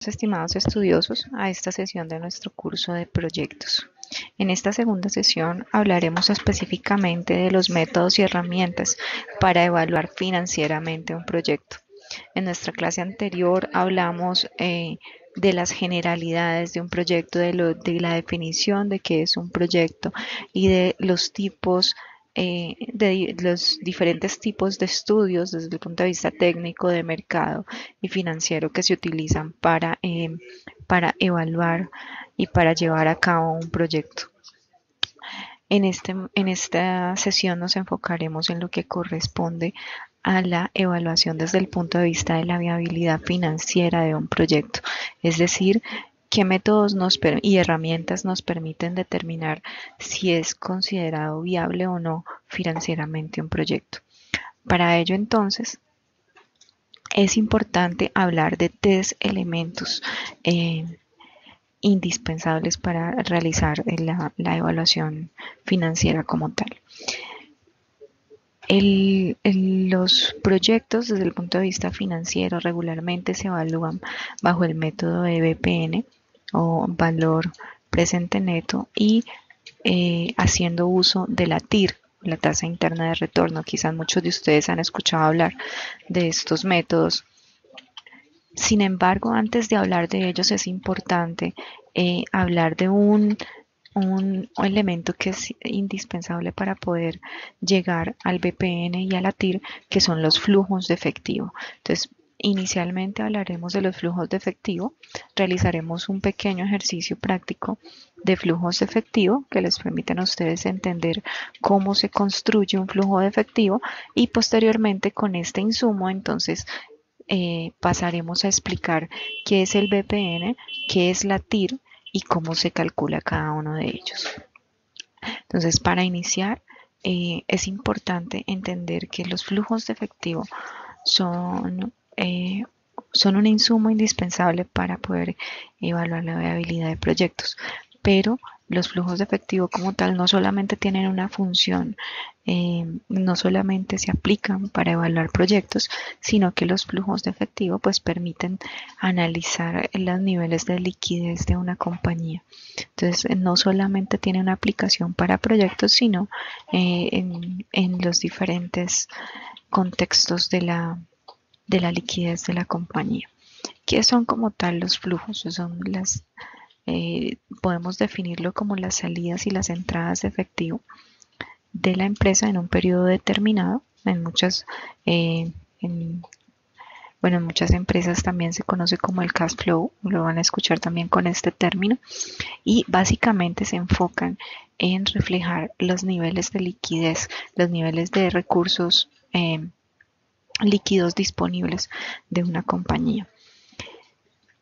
Bienvenidos, estimados estudiosos, a esta sesión de nuestro curso de proyectos. En esta segunda sesión hablaremos específicamente de los métodos y herramientas para evaluar financieramente un proyecto. En nuestra clase anterior hablamos de las generalidades de un proyecto, de la definición de qué es un proyecto y de los tipos de los diferentes tipos de estudios desde el punto de vista técnico, de mercado y financiero que se utilizan para evaluar y para llevar a cabo un proyecto. En esta sesión nos enfocaremos en lo que corresponde a la evaluación desde el punto de vista de la viabilidad financiera de un proyecto, es decir, qué métodos y herramientas nos permiten determinar si es considerado viable o no financieramente un proyecto. Para ello, entonces, es importante hablar de tres elementos indispensables para realizar la evaluación financiera como tal. Los proyectos desde el punto de vista financiero regularmente se evalúan bajo el método de BPN o valor presente neto y haciendo uso de la TIR, la tasa interna de retorno. Quizás muchos de ustedes han escuchado hablar de estos métodos. Sin embargo, antes de hablar de ellos es importante hablar de un elemento que es indispensable para poder llegar al BPN y a la TIR, que son los flujos de efectivo. Entonces, inicialmente hablaremos de los flujos de efectivo, realizaremos un pequeño ejercicio práctico de flujos de efectivo que les permiten a ustedes entender cómo se construye un flujo de efectivo y posteriormente con este insumo entonces pasaremos a explicar qué es el BPN, qué es la TIR y cómo se calcula cada uno de ellos. Entonces, para iniciar, es importante entender que los flujos de efectivo son un insumo indispensable para poder evaluar la viabilidad de proyectos, pero los flujos de efectivo como tal no solamente tienen una función, no solamente se aplican para evaluar proyectos, sino que los flujos de efectivo pues permiten analizar los niveles de liquidez de una compañía. Entonces no solamente tiene una aplicación para proyectos, sino en los diferentes contextos de la liquidez de la compañía. ¿Qué son como tal los flujos? Son podemos definirlo como las salidas y las entradas de efectivo de la empresa en un periodo determinado. En muchas empresas también se conoce como el cash flow, lo van a escuchar también con este término, y básicamente se enfocan en reflejar los niveles de liquidez, los niveles de recursos líquidos disponibles de una compañía.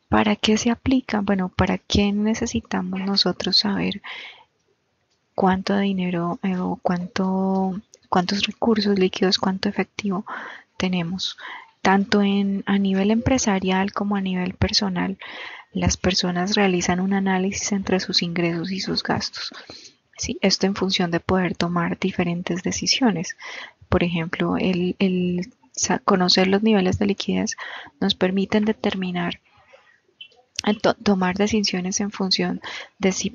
¿Para qué se aplica? Bueno, ¿para qué necesitamos nosotros saber cuánto dinero o cuántos recursos líquidos, cuánto efectivo tenemos? Tanto a nivel empresarial como a nivel personal, las personas realizan un análisis entre sus ingresos y sus gastos. ¿Sí? Esto en función de poder tomar diferentes decisiones. Por ejemplo, el conocer los niveles de liquidez nos permiten determinar tomar decisiones en función de si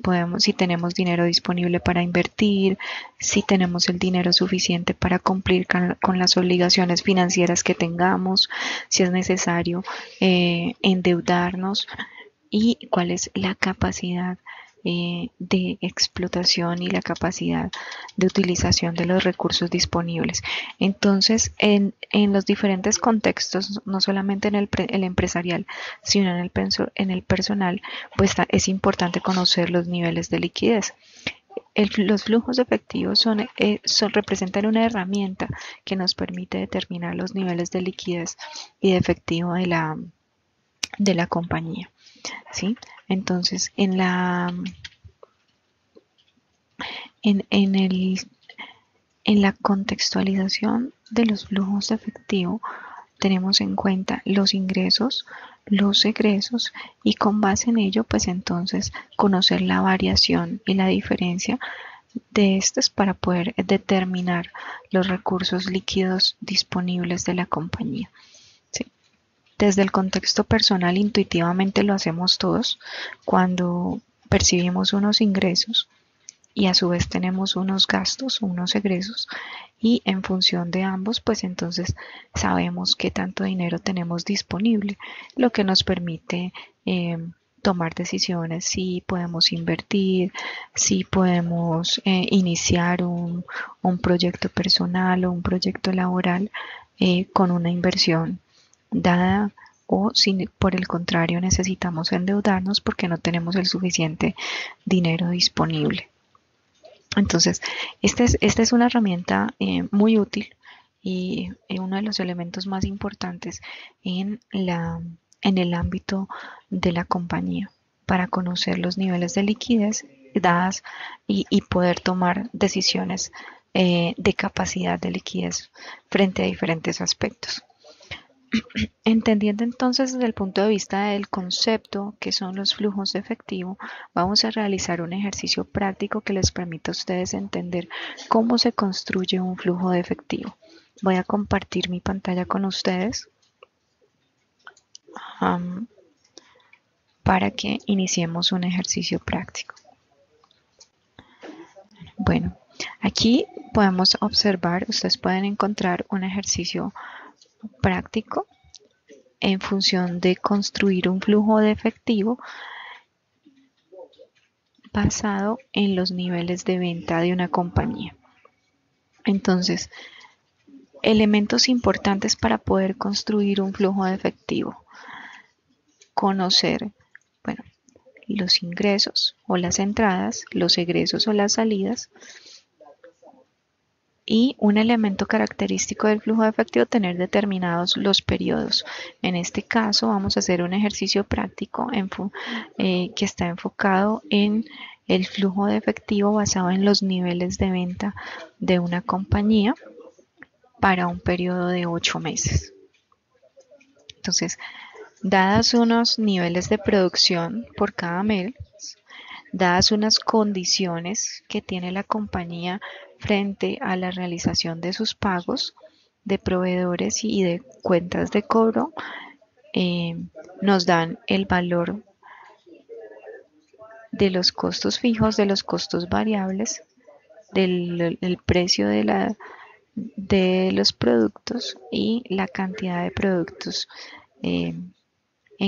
tenemos dinero disponible para invertir, si tenemos el dinero suficiente para cumplir con las obligaciones financieras que tengamos, si es necesario endeudarnos y cuál es la capacidad de explotación y la capacidad de utilización de los recursos disponibles. Entonces, en los diferentes contextos, no solamente en el empresarial, sino en el personal, pues es importante conocer los niveles de liquidez. Los flujos de efectivo representan una herramienta que nos permite determinar los niveles de liquidez y de efectivo de la compañía. ¿Sí? Entonces, en la contextualización de los flujos de efectivo tenemos en cuenta los ingresos, los egresos y con base en ello pues entonces conocer la variación y la diferencia de estos para poder determinar los recursos líquidos disponibles de la compañía. ¿Sí? Desde el contexto personal, intuitivamente lo hacemos todos cuando percibimos unos ingresos y a su vez tenemos unos gastos, unos egresos, y en función de ambos, pues entonces sabemos qué tanto dinero tenemos disponible, lo que nos permite tomar decisiones si podemos invertir, si podemos iniciar un proyecto personal o un proyecto laboral con una inversión dada, o si por el contrario necesitamos endeudarnos porque no tenemos el suficiente dinero disponible. Entonces, esta es una herramienta muy útil y uno de los elementos más importantes en el ámbito de la compañía para conocer los niveles de liquidez dadas y poder tomar decisiones de capacidad de liquidez frente a diferentes aspectos. Entendiendo entonces desde el punto de vista del concepto que son los flujos de efectivo, vamos a realizar un ejercicio práctico que les permita a ustedes entender cómo se construye un flujo de efectivo. Voy a compartir mi pantalla con ustedes para que iniciemos un ejercicio práctico. Bueno, aquí podemos observar, ustedes pueden encontrar un ejercicio práctico en función de construir un flujo de efectivo basado en los niveles de venta de una compañía. Entonces, elementos importantes para poder construir un flujo de efectivo. Conocer, bueno, los ingresos o las entradas, los egresos o las salidas. Y un elemento característico del flujo de efectivo, tener determinados los periodos. En este caso vamos a hacer un ejercicio práctico que está enfocado en el flujo de efectivo basado en los niveles de venta de una compañía para un periodo de 8 meses. Entonces, dadas unos niveles de producción por cada mes, dadas unas condiciones que tiene la compañía frente a la realización de sus pagos de proveedores y de cuentas de cobro, nos dan el valor de los costos fijos, de los costos variables, del precio de los productos y la cantidad de productos en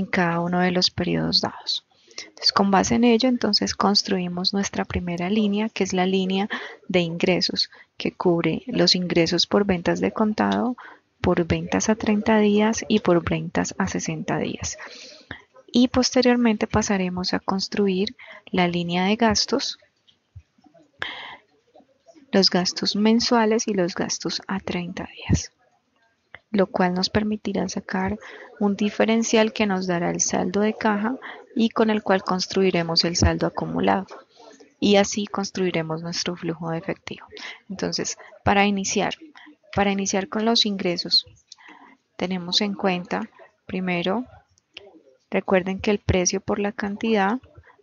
cada uno de los periodos dados. Entonces, con base en ello, entonces construimos nuestra primera línea, que es la línea de ingresos, que cubre los ingresos por ventas de contado, por ventas a 30 días y por ventas a 60 días. Y posteriormente pasaremos a construir la línea de gastos, los gastos mensuales y los gastos a 30 días, lo cual nos permitirá sacar un diferencial que nos dará el saldo de caja y con el cual construiremos el saldo acumulado. Y así construiremos nuestro flujo de efectivo. Entonces, para iniciar con los ingresos, tenemos en cuenta, primero, recuerden que el precio por la cantidad,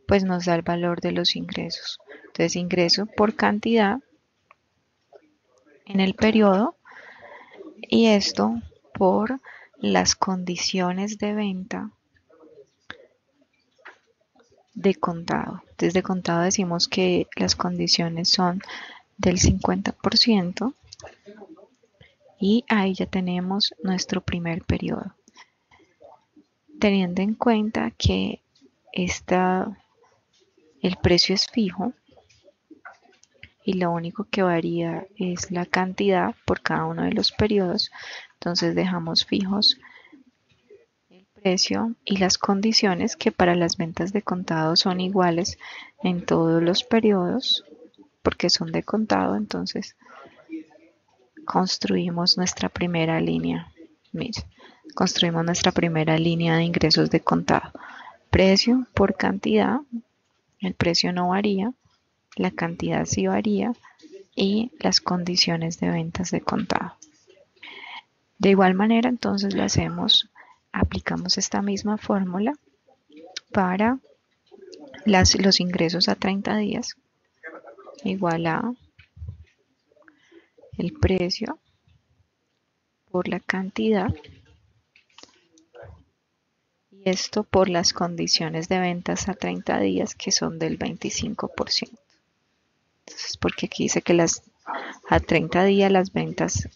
pues nos da el valor de los ingresos. Entonces, ingreso por cantidad en el periodo, y esto por las condiciones de venta de contado. Desde contado decimos que las condiciones son del 50% y ahí ya tenemos nuestro primer periodo. Teniendo en cuenta que el precio es fijo y lo único que varía es la cantidad por cada uno de los periodos, entonces dejamos fijos el precio y las condiciones, que para las ventas de contado son iguales en todos los periodos porque son de contado. Entonces construimos nuestra primera línea. Mire, construimos nuestra primera línea de ingresos de contado. Precio por cantidad, el precio no varía, la cantidad sí varía, y las condiciones de ventas de contado. De igual manera, entonces aplicamos esta misma fórmula para los ingresos a 30 días, igual a el precio por la cantidad Y esto por las condiciones de ventas a 30 días que son del 25%. Entonces, porque aquí dice que a 30 días las ventas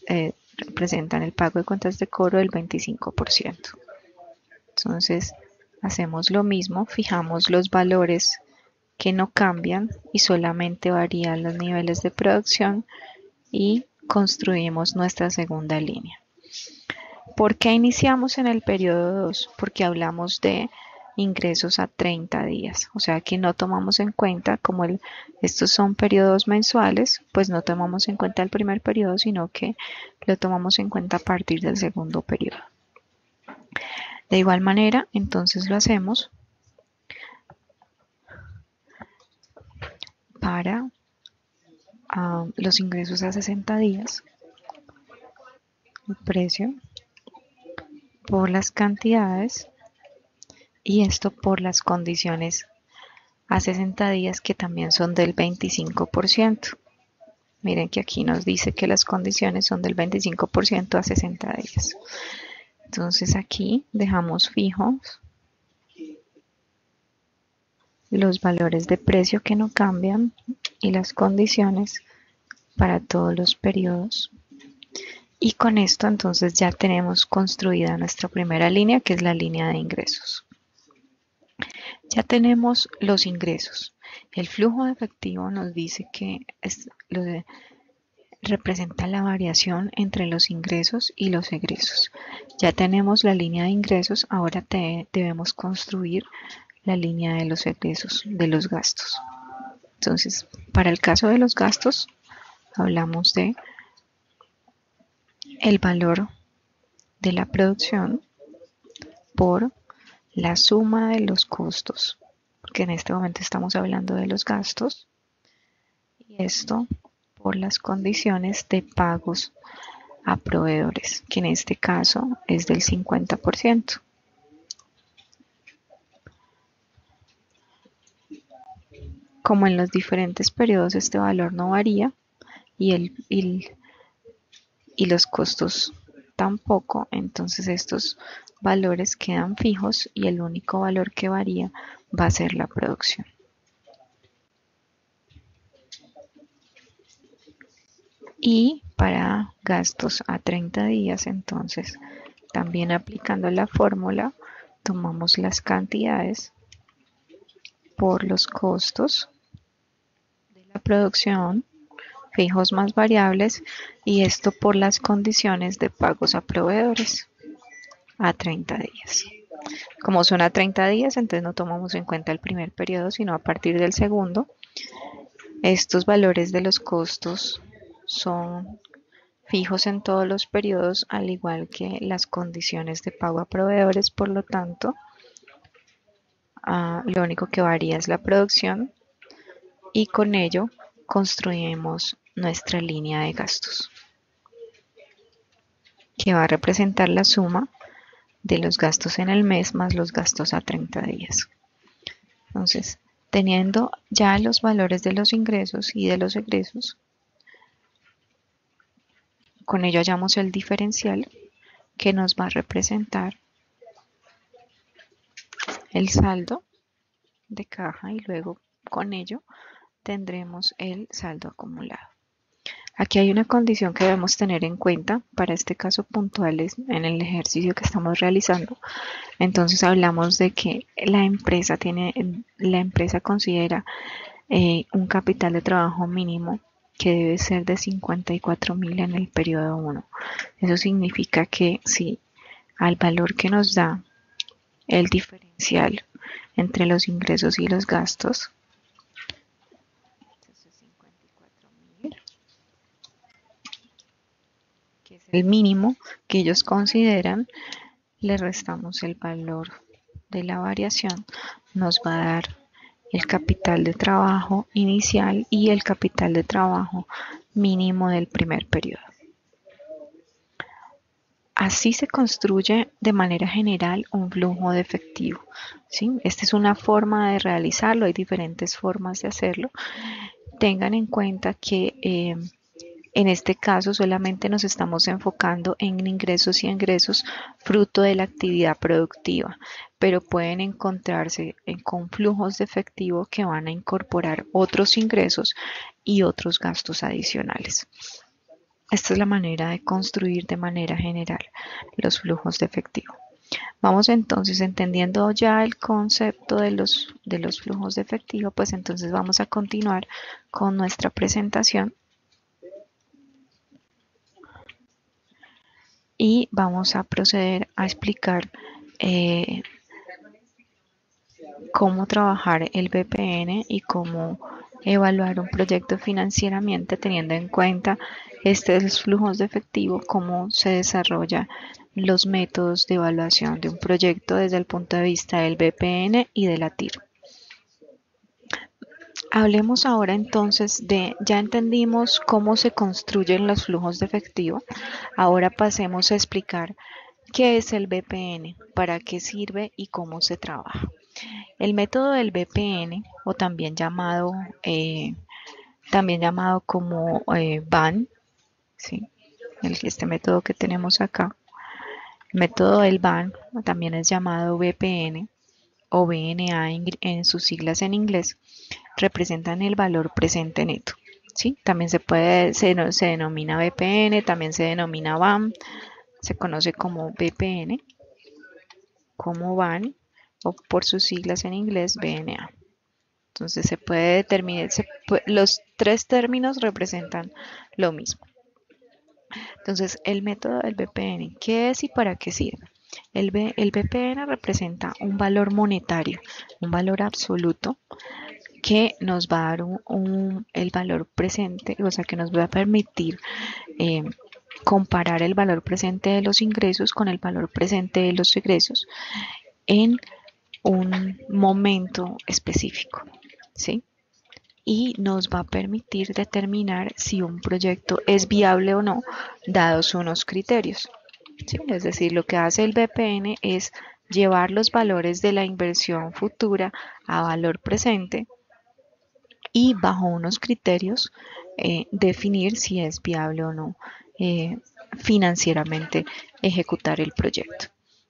representan el pago de cuentas de cobro del 25%. Entonces, hacemos lo mismo, fijamos los valores que no cambian y solamente varían los niveles de producción y construimos nuestra segunda línea. ¿Por qué iniciamos en el periodo 2? Porque hablamos de ingresos a 30 días, o sea que no tomamos en cuenta, como estos son periodos mensuales, pues no tomamos en cuenta el primer periodo, sino que lo tomamos en cuenta a partir del segundo periodo. De igual manera, entonces lo hacemos para los ingresos a 60 días, el precio por las cantidades y esto por las condiciones a 60 días que también son del 25%. Miren que aquí nos dice que las condiciones son del 25% a 60 días. Entonces aquí dejamos fijos los valores de precio que no cambian y las condiciones para todos los periodos. Y con esto entonces ya tenemos construida nuestra primera línea, que es la línea de ingresos. Ya tenemos los ingresos. El flujo de efectivo nos dice que representa la variación entre los ingresos y los egresos. Ya tenemos la línea de ingresos, ahora debemos construir la línea de los egresos, de los gastos. Entonces, para el caso de los gastos, hablamos de el valor de la producción por la suma de los costos, porque en este momento estamos hablando de los gastos, y esto por las condiciones de pagos a proveedores, que en este caso es del 50%. Como en los diferentes periodos este valor no varía y los costos tampoco, entonces estos valores quedan fijos y el único valor que varía va a ser la producción. Y para gastos a 30 días, entonces, también aplicando la fórmula, tomamos las cantidades por los costos de la producción, fijos más variables, y esto por las condiciones de pagos a proveedores a 30 días. Como son a 30 días, entonces no tomamos en cuenta el primer periodo, sino a partir del segundo. Estos valores de los costos son fijos en todos los periodos, al igual que las condiciones de pago a proveedores, por lo tanto, lo único que varía es la producción y con ello construimos nuestra línea de gastos, que va a representar la suma de los gastos en el mes más los gastos a 30 días. Entonces, teniendo ya los valores de los ingresos y de los egresos, con ello hallamos el diferencial que nos va a representar el saldo de caja y luego con ello tendremos el saldo acumulado. Aquí hay una condición que debemos tener en cuenta para este caso puntual en el ejercicio que estamos realizando. Entonces hablamos de que la empresa considera un capital de trabajo mínimo que debe ser de 54.000 en el periodo 1. Eso significa que si al valor que nos da el diferencial entre los ingresos y los gastos, que es el mínimo que ellos consideran, le restamos el valor de la variación, nos va a dar el capital de trabajo inicial y el capital de trabajo mínimo del primer periodo. Así se construye de manera general un flujo de efectivo, ¿sí? Esta es una forma de realizarlo, hay diferentes formas de hacerlo. Tengan en cuenta que En este caso solamente nos estamos enfocando en ingresos y egresos fruto de la actividad productiva, pero pueden encontrarse con flujos de efectivo que van a incorporar otros ingresos y otros gastos adicionales. Esta es la manera de construir de manera general los flujos de efectivo. Vamos entonces entendiendo ya el concepto de los flujos de efectivo, pues entonces vamos a continuar con nuestra presentación y vamos a proceder a explicar cómo trabajar el BPN y cómo evaluar un proyecto financieramente teniendo en cuenta estos flujos de efectivo, cómo se desarrollan los métodos de evaluación de un proyecto desde el punto de vista del BPN y de la TIR. Hablemos ahora entonces ya entendimos cómo se construyen los flujos de efectivo, ahora pasemos a explicar qué es el BPN, para qué sirve y cómo se trabaja. El método del BPN, o también llamado como BAN, ¿sí? Este método que tenemos acá, el método del BAN también es llamado BPN o BNA en sus siglas en inglés, representan el valor presente neto. ¿Sí? También se denomina BPN, también se denomina BAN, se conoce como BPN, como BAN o por sus siglas en inglés BNA. Entonces se puede determinar, los tres términos representan lo mismo. Entonces el método del BPN, ¿qué es y para qué sirve? El BPN representa un valor monetario, un valor absoluto que nos va a dar el valor presente, o sea que nos va a permitir comparar el valor presente de los ingresos con el valor presente de los egresos en un momento específico, ¿sí? Y nos va a permitir determinar si un proyecto es viable o no, dados unos criterios, ¿sí? Es decir, lo que hace el BPN es llevar los valores de la inversión futura a valor presente y bajo unos criterios definir si es viable o no financieramente ejecutar el proyecto.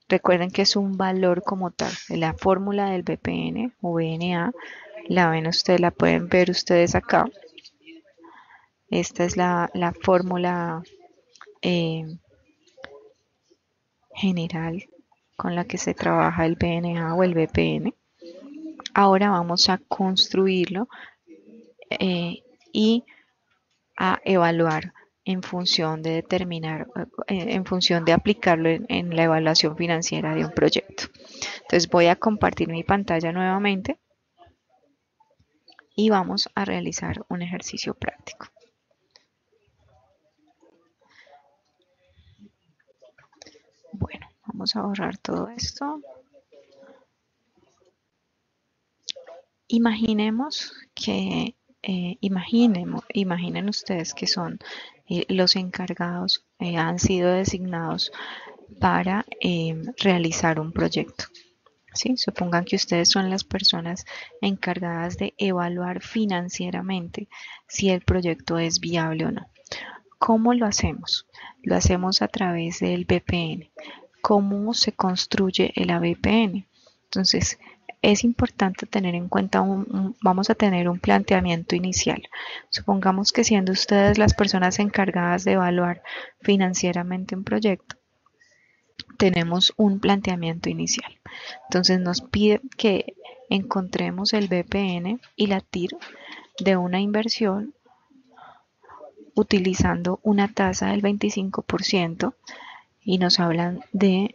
Recuerden que es un valor como tal. La fórmula del BPN o BNA la pueden ver ustedes acá. Esta es la fórmula general con la que se trabaja el BNA o el BPN. Ahora vamos a construirlo y a evaluar en función de determinar, en función de aplicarlo en la evaluación financiera de un proyecto. Entonces voy a compartir mi pantalla nuevamente y vamos a realizar un ejercicio práctico. Bueno, vamos a borrar todo esto. Imaginemos que, imaginen ustedes que son los encargados, han sido designados para realizar un proyecto. ¿Sí? Supongan que ustedes son las personas encargadas de evaluar financieramente si el proyecto es viable o no. ¿Cómo lo hacemos? Lo hacemos a través del BPN. ¿Cómo se construye el ABPN? Entonces, es importante tener en cuenta, vamos a tener un planteamiento inicial. Supongamos que siendo ustedes las personas encargadas de evaluar financieramente un proyecto, tenemos un planteamiento inicial. Entonces nos pide que encontremos el BPN y la TIR de una inversión utilizando una tasa del 25% y nos hablan de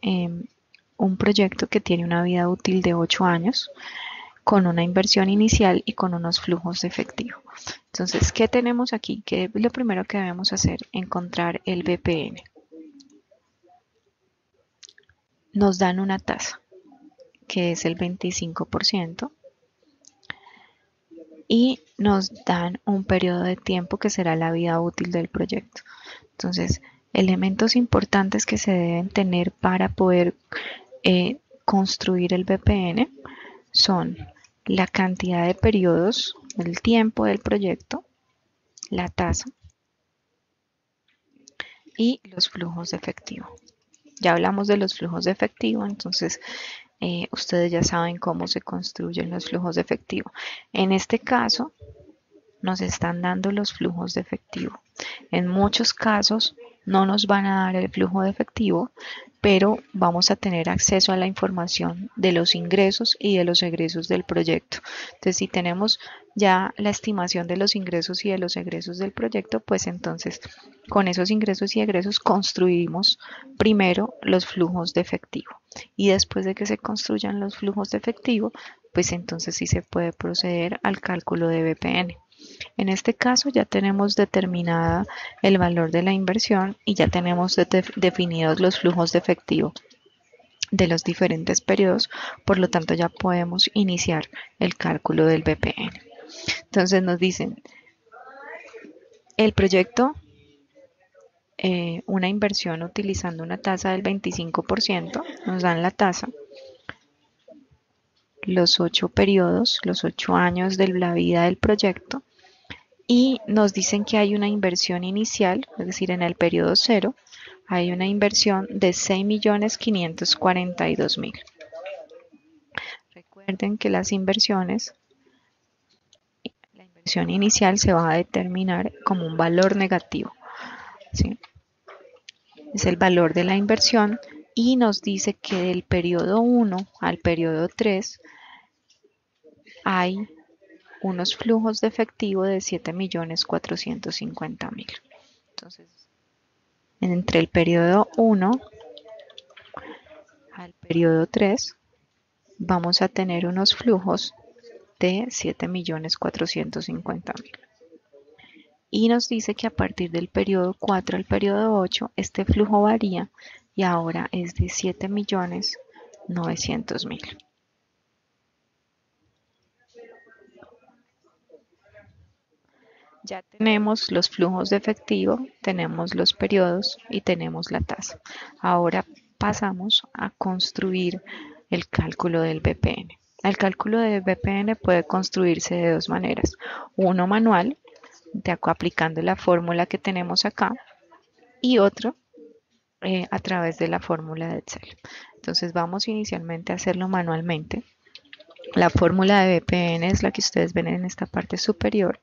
un proyecto que tiene una vida útil de 8 años con una inversión inicial y con unos flujos de efectivo. Entonces, ¿qué tenemos aquí? ¿Qué es lo primero que debemos hacer? Encontrar el BPN. Nos dan una tasa que es el 25% y nos dan un periodo de tiempo que será la vida útil del proyecto. Entonces, elementos importantes que se deben tener para poder construir el BPN son la cantidad de periodos, el tiempo del proyecto, la tasa y los flujos de efectivo. Ya hablamos de los flujos de efectivo, entonces ustedes ya saben cómo se construyen los flujos de efectivo. En este caso, nos están dando los flujos de efectivo. En muchos casos no nos van a dar el flujo de efectivo, pero vamos a tener acceso a la información de los ingresos y de los egresos del proyecto. Entonces, si tenemos ya la estimación de los ingresos y de los egresos del proyecto, pues entonces con esos ingresos y egresos construimos primero los flujos de efectivo. Y después de que se construyan los flujos de efectivo, pues entonces sí se puede proceder al cálculo de BPN. En este caso ya tenemos determinada el valor de la inversión y ya tenemos definidos los flujos de efectivo de los diferentes periodos, por lo tanto ya podemos iniciar el cálculo del BPN. Entonces nos dicen, el proyecto, una inversión utilizando una tasa del 25%, nos dan la tasa, los 8 periodos, los 8 años de la vida del proyecto, y nos dicen que hay una inversión inicial, es decir, en el periodo 0, hay una inversión de 6.542.000. Recuerden que las inversiones, la inversión inicial se va a determinar como un valor negativo, ¿sí? Es el valor de la inversión y nos dice que del periodo 1 al periodo 3 hay unos flujos de efectivo de 7.450.000. Entonces, entre el periodo 1 al periodo 3 vamos a tener unos flujos de 7.450.000. Y nos dice que a partir del periodo 4 al periodo 8 este flujo varía y ahora es de 7.900.000. Ya tenemos los flujos de efectivo, tenemos los periodos y tenemos la tasa. Ahora pasamos a construir el cálculo del BPN. El cálculo del BPN puede construirse de dos maneras. Uno manual, aplicando la fórmula que tenemos acá, y otro a través de la fórmula de Excel. Entonces vamos inicialmente a hacerlo manualmente. La fórmula de BPN es la que ustedes ven en esta parte superior.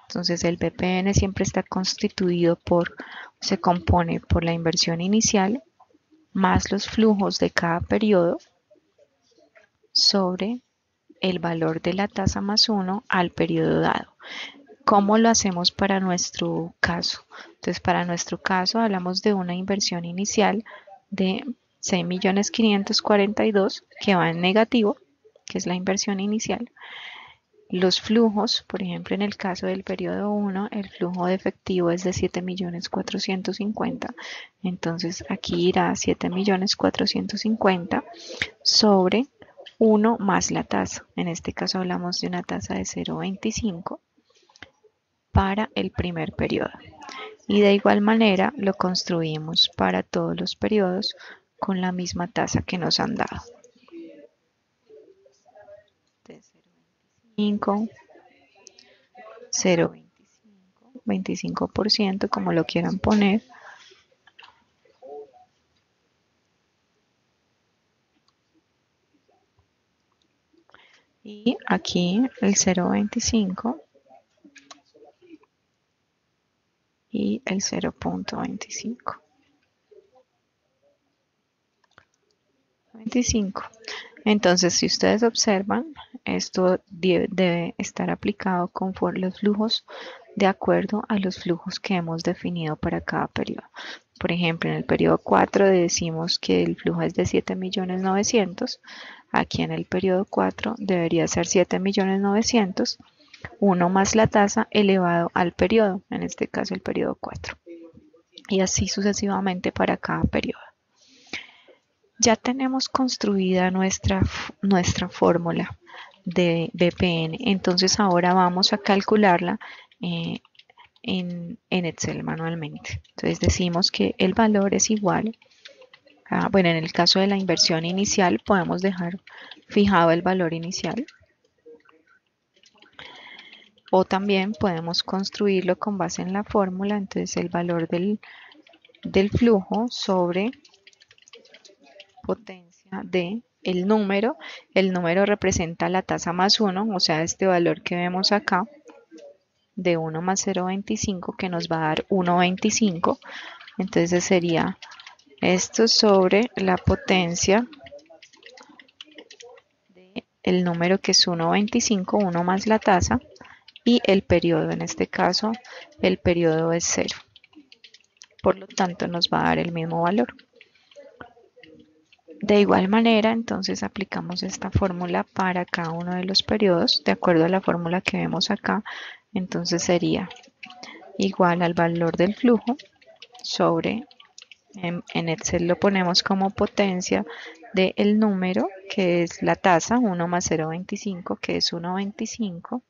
Entonces el BPN siempre está constituido se compone por la inversión inicial más los flujos de cada periodo sobre el valor de la tasa más 1 al periodo dado. ¿Cómo lo hacemos para nuestro caso? Entonces para nuestro caso hablamos de una inversión inicial de 6.542.000 que va en negativo, que es la inversión inicial. Los flujos, por ejemplo, en el caso del periodo 1, el flujo de efectivo es de 7.450.000. Entonces aquí irá 7.450.000 sobre 1 más la tasa. En este caso hablamos de una tasa de 0.25 para el primer periodo. Y de igual manera lo construimos para todos los periodos con la misma tasa que nos han dado. 0.25, 25%, como lo quieran poner. Y aquí el 0.25 y el 0.25. 25. Entonces, si ustedes observan, esto debe estar aplicado conforme los flujos de acuerdo a los flujos que hemos definido para cada periodo. Por ejemplo, en el periodo 4 decimos que el flujo es de 7.900.000. Aquí en el periodo 4 debería ser 7.900.000, 1 más la tasa elevado al periodo, en este caso el periodo 4. Y así sucesivamente para cada periodo. Ya tenemos construida nuestra fórmula de BPN, entonces ahora vamos a calcularla en Excel manualmente. Entonces decimos que el valor es igual a, bueno, en el caso de la inversión inicial podemos dejar fijado el valor inicial o también podemos construirlo con base en la fórmula. Entonces el valor del del flujo sobre potencia de el número. El número representa la tasa más 1, o sea, este valor que vemos acá de 1 más 0,25 que nos va a dar 1,25. Entonces sería esto sobre la potencia del número que es 1,25, 1 más la tasa, y el periodo, en este caso el periodo es 0. Por lo tanto nos va a dar el mismo valor. De igual manera, entonces aplicamos esta fórmula para cada uno de los periodos, de acuerdo a la fórmula que vemos acá. Entonces sería igual al valor del flujo sobre, en Excel lo ponemos como potencia del número, que es la tasa, 1 más 0,25, que es 1,25,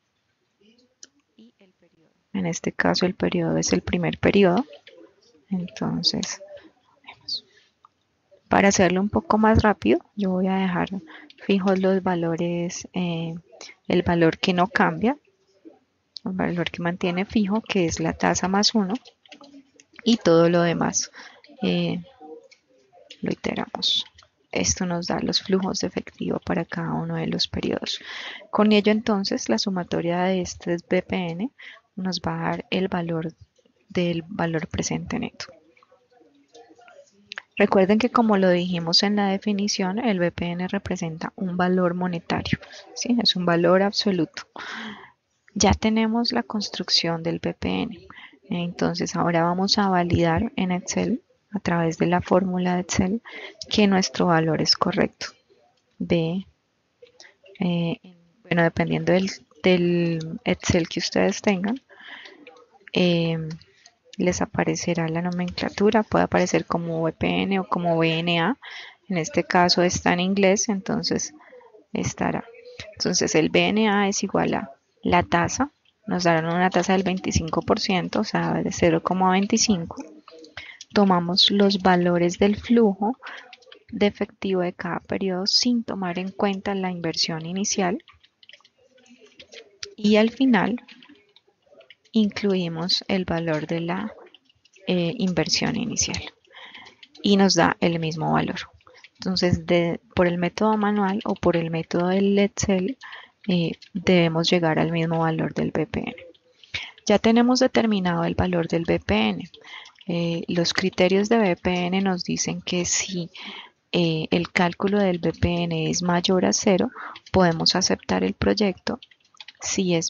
y el periodo. En este caso el periodo es el primer periodo. Entonces, para hacerlo un poco más rápido, yo voy a dejar fijos los valores, el valor que no cambia, el valor que mantiene fijo, que es la tasa más 1, y todo lo demás lo iteramos. Esto nos da los flujos de efectivo para cada uno de los periodos. Con ello entonces la sumatoria de este BPN nos va a dar el valor del valor presente neto. Recuerden que como lo dijimos en la definición, el BPN representa un valor monetario, ¿sí? Es un valor absoluto. Ya tenemos la construcción del BPN, entonces ahora vamos a validar en Excel, a través de la fórmula de Excel, que nuestro valor es correcto. Bueno, dependiendo del Excel que ustedes tengan, les aparecerá la nomenclatura, puede aparecer como VPN o como VNA. En este caso está en inglés, entonces estará. Entonces el VNA es igual a la tasa, nos darán una tasa del 25%, o sea, de 0,25. Tomamos los valores del flujo de efectivo de cada periodo sin tomar en cuenta la inversión inicial, y al final incluimos el valor de la inversión inicial y nos da el mismo valor. Entonces, por el método manual o por el método del Excel, debemos llegar al mismo valor del BPN. Ya tenemos determinado el valor del BPN. Los criterios de BPN nos dicen que si el cálculo del BPN es mayor a 0, podemos aceptar el proyecto. Si es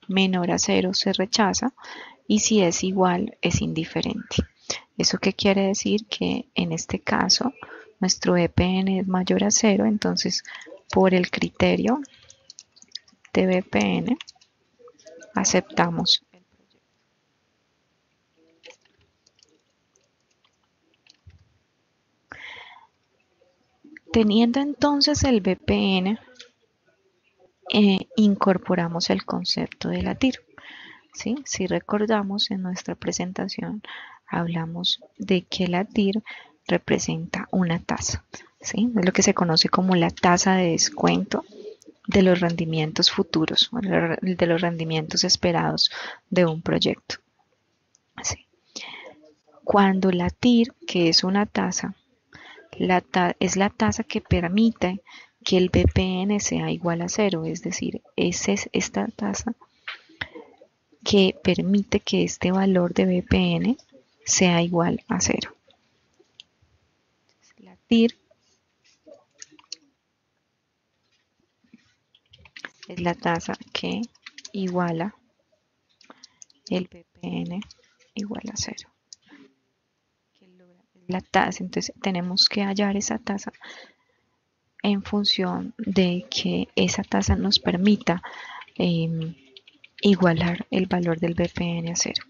menor a 0, se rechaza, y si es igual, es indiferente. ¿Eso qué quiere decir? Que en este caso nuestro BPN es mayor a 0, entonces por el criterio de BPN aceptamos. Teniendo entonces el BPN, incorporamos el concepto de la TIR. ¿Sí? Si recordamos, en nuestra presentación hablamos de que la TIR representa una tasa, ¿sí? Es lo que se conoce como la tasa de descuento de los rendimientos futuros, de los rendimientos esperados de un proyecto. ¿Sí? Cuando la TIR, que es una tasa, es la tasa que permite que el BPN sea igual a 0, es decir, es esta tasa que permite que este valor de BPN sea igual a 0. La TIR es la tasa que iguala el BPN igual a 0. La tasa, entonces tenemos que hallar esa tasa en función de que esa tasa nos permita igualar el valor del BPN a 0.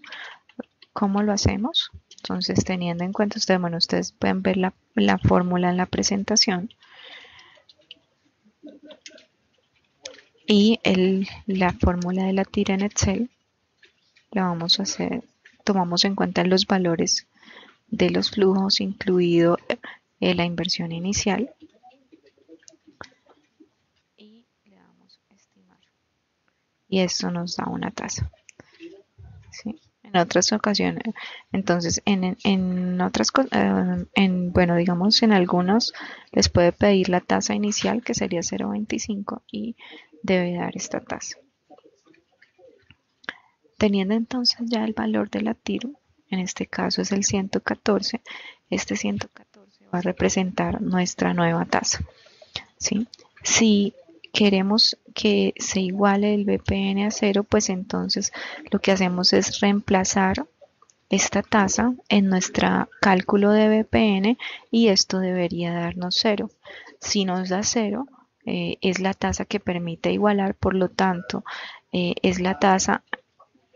¿Cómo lo hacemos? Entonces, teniendo en cuenta, ustedes pueden ver la fórmula en la presentación, y la fórmula de la tira en Excel la vamos a hacer, tomamos en cuenta los valores de los flujos, incluido la inversión inicial, y le damos estimar, y esto nos da una tasa, ¿sí? en otras ocasiones. Entonces, en otras, bueno, digamos, en algunos les puede pedir la tasa inicial, que sería 0,25, y debe dar esta tasa. Teniendo entonces ya el valor de la TIR, en este caso es el 114, este 114 va a representar nuestra nueva tasa, ¿sí? Si queremos que se iguale el BPN a 0, pues entonces lo que hacemos es reemplazar esta tasa en nuestro cálculo de BPN y esto debería darnos 0. Si nos da 0, es la tasa que permite igualar, por lo tanto, es la tasa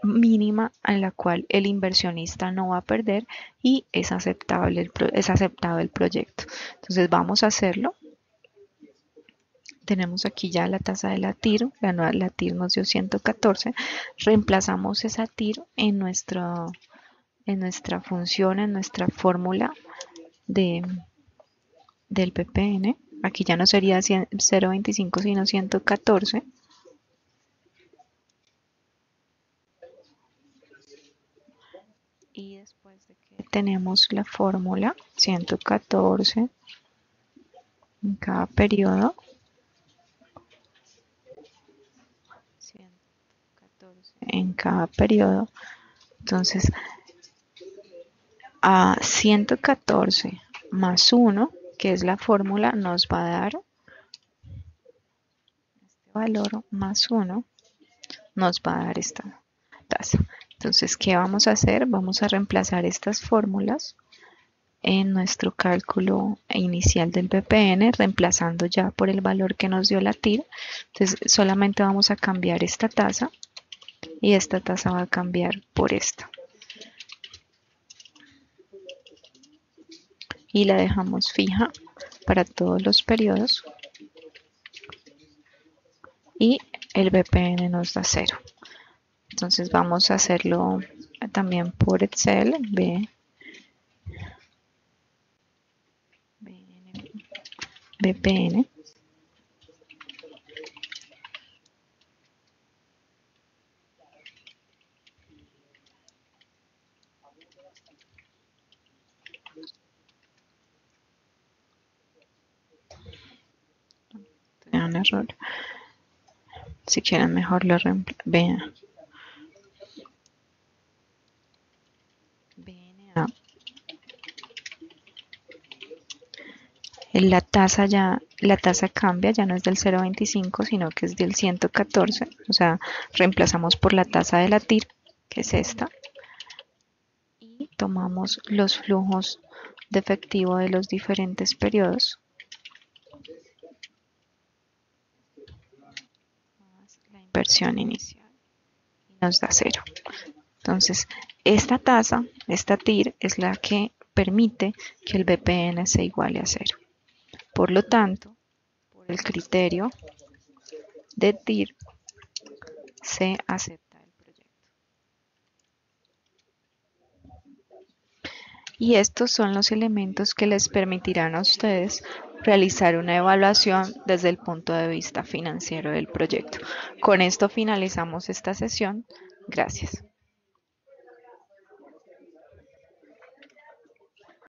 mínima en la cual el inversionista no va a perder y es aceptable el proyecto. Entonces vamos a hacerlo. Tenemos aquí ya la tasa de la TIR, la TIR nos dio 114, reemplazamos esa TIR en nuestra función, en nuestra fórmula del PPN. Aquí ya no sería 0,25 sino 114. Y después de que tenemos la fórmula 114 en cada periodo, 114 en cada periodo, entonces a 114 más 1, que es la fórmula, nos va a dar este valor más 1, nos va a dar esta tasa. Entonces, ¿qué vamos a hacer? Vamos a reemplazar estas fórmulas en nuestro cálculo inicial del BPN, reemplazando ya por el valor que nos dio la TIR. Entonces, solamente vamos a cambiar esta tasa y esta tasa va a cambiar por esta. Y la dejamos fija para todos los periodos. Y el BPN nos da 0. Entonces vamos a hacerlo también por Excel. BPN. Un error. Si quieren mejor lo BNA. La tasa cambia, ya no es del 0,25 sino que es del 114, o sea, reemplazamos por la tasa de la TIR, que es esta, y tomamos los flujos de efectivo de los diferentes periodos, más la inversión inicial, y nos da 0. Entonces, esta tasa, esta TIR, es la que permite que el BPN se iguale a 0. Por lo tanto, por el criterio de TIR, se acepta el proyecto. Y estos son los elementos que les permitirán a ustedes realizar una evaluación desde el punto de vista financiero del proyecto. Con esto finalizamos esta sesión. Gracias.